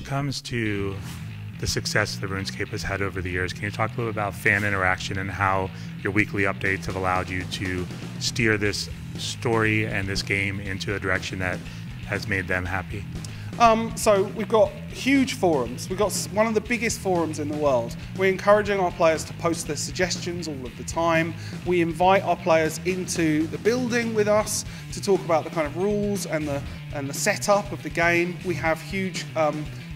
comes to the success that RuneScape has had over the years, can you talk a little about fan interaction and how your weekly updates have allowed you to steer this story and this game into a direction that has made them happy? So we've got huge forums. We've got one of the biggest forums in the world. We're encouraging our players to post their suggestions all of the time. We invite our players into the building with us to talk about the kind of rules and the setup of the game. We have huge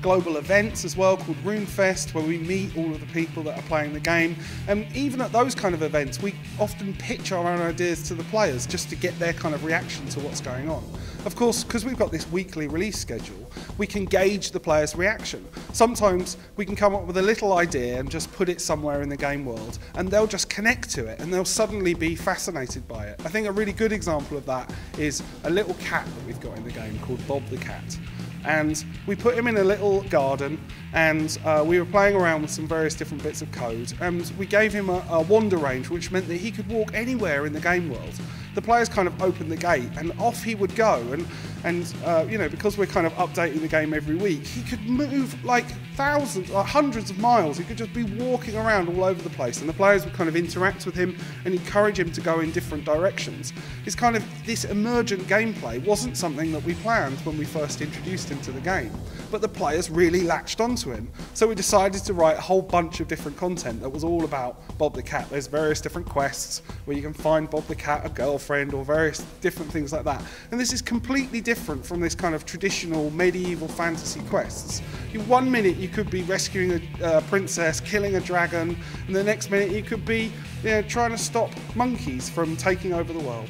global events as well called RuneFest, where we meet all of the people that are playing the game. And even at those kind of events, we often pitch our own ideas to the players just to get their kind of reaction to what's going on. Of course, because we've got this weekly release schedule, we can gauge the players' reaction. Sometimes we can come up with a little idea and just put it somewhere in the game world, and they'll just connect to it and they'll suddenly be fascinated by it. I think a really good example of that is a little cat that we've got in the game called Bob the Cat. And we put him in a little garden, and we were playing around with some various different bits of code, and we gave him a wander range, which meant that he could walk anywhere in the game world. The players kind of opened the gate and off he would go, and you know, because we're kind of updating the game every week, he could move like thousands or hundreds of miles. He could just be walking around all over the place, and the players would kind of interact with him and encourage him to go in different directions. It's kind of this emergent gameplay wasn't something that we planned when we first introduced him to the game, but the players really latched onto him. So we decided to write a whole bunch of different content that was all about Bob the Cat. There's various different quests where you can find Bob the Cat a girlfriend or various different things like that. And this is completely different from this kind of traditional medieval fantasy quests. In 1 minute you could be rescuing a princess, killing a dragon, and the next minute you could be, you know, trying to stop monkeys from taking over the world.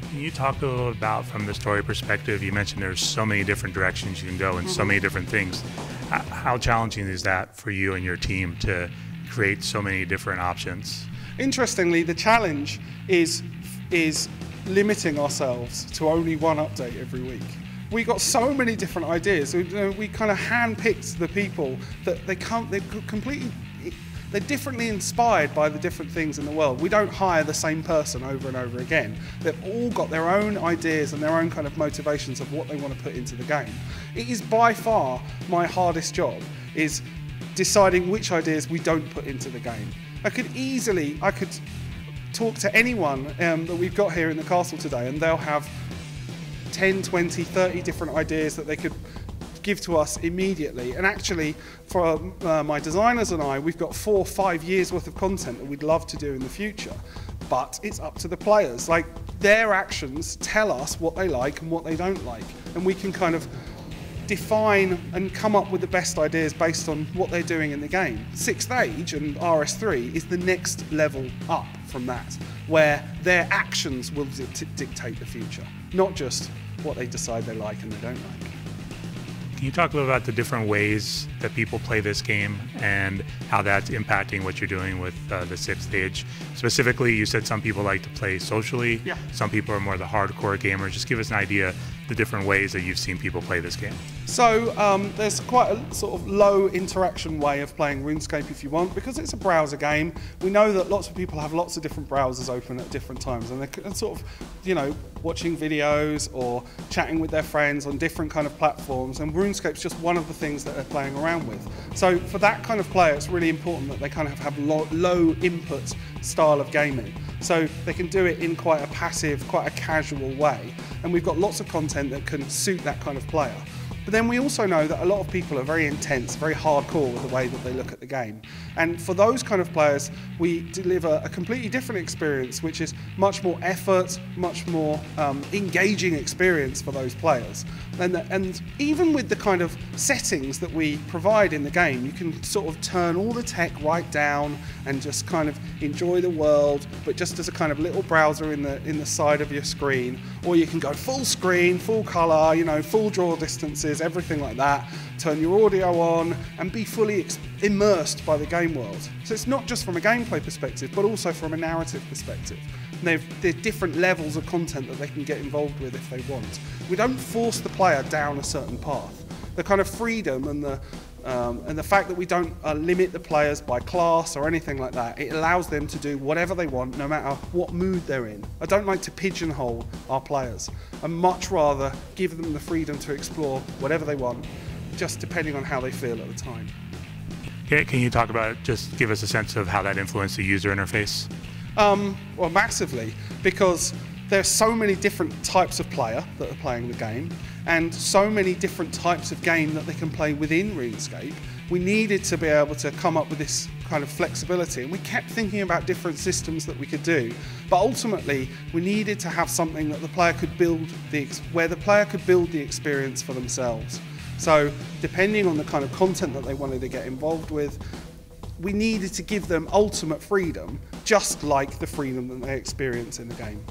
Can you talk a little about, from the story perspective, you mentioned there's so many different directions you can go and so many different things. How challenging is that for you and your team to create so many different options? Interestingly, the challenge is limiting ourselves to only one update every week. We got so many different ideas. We kind of handpicked the people that they're differently inspired by the different things in the world. We don't hire the same person over and over again. They've all got their own ideas and their own kind of motivations of what they want to put into the game. It is by far my hardest job, is deciding which ideas we don't put into the game. I could talk to anyone that we've got here in the castle today, and they'll have 10, 20, 30 different ideas that they could give to us immediately. And actually, for my designers and I, we've got 4 or 5 years worth of content that we'd love to do in the future. But it's up to the players. Like, their actions tell us what they like and what they don't like. And we can kind of define and come up with the best ideas based on what they're doing in the game. 6th Age and RS3 is the next level up from that, where their actions will dictate the future, not just what they decide they like and they don't like. Can you talk a little about the different ways that people play this game and how that's impacting what you're doing with the 6th Age? Specifically, you said some people like to play socially. Yeah. Some people are more the hardcore gamers. Just give us an idea the different ways that you've seen people play this game. So there's quite a sort of low interaction way of playing RuneScape if you want, because it's a browser game. We know that lots of people have lots of different browsers open at different times, and they're sort of, you know, watching videos or chatting with their friends on different kind of platforms, and RuneScape's just one of the things that they're playing around with. So for that kind of player, it's really important that they kind of have low input style of gaming. So they can do it in quite a passive, quite a casual way. And we've got lots of content that can suit that kind of player. But then we also know that a lot of people are very intense, very hardcore with the way that they look at the game. And for those kind of players, we deliver a completely different experience, which is much more effort, much more engaging experience for those players. And even with the kind of settings that we provide in the game, you can sort of turn all the tech right down and just kind of enjoy the world, but just as a kind of little browser in the side of your screen. Or you can go full screen, full color, you know, full draw distances, everything like that. Turn your audio on and be fully immersed by the game world. So it's not just from a gameplay perspective, but also from a narrative perspective. There are different levels of content that they can get involved with if they want. We don't force the player down a certain path. The kind of freedom and the fact that we don't limit the players by class or anything like that, it allows them to do whatever they want, no matter what mood they're in. I don't like to pigeonhole our players. I much rather give them the freedom to explore whatever they want, just depending on how they feel at the time. Can you talk about, just give us a sense of how that influenced the user interface? Well, massively, because there's so many different types of player that are playing the game, and so many different types of game that they can play within RuneScape. We needed to be able to come up with this kind of flexibility, and we kept thinking about different systems that we could do, but ultimately we needed to have something that the player could build, where the player could build the experience for themselves. So depending on the kind of content that they wanted to get involved with, we needed to give them ultimate freedom, just like the freedom that they experience in the game.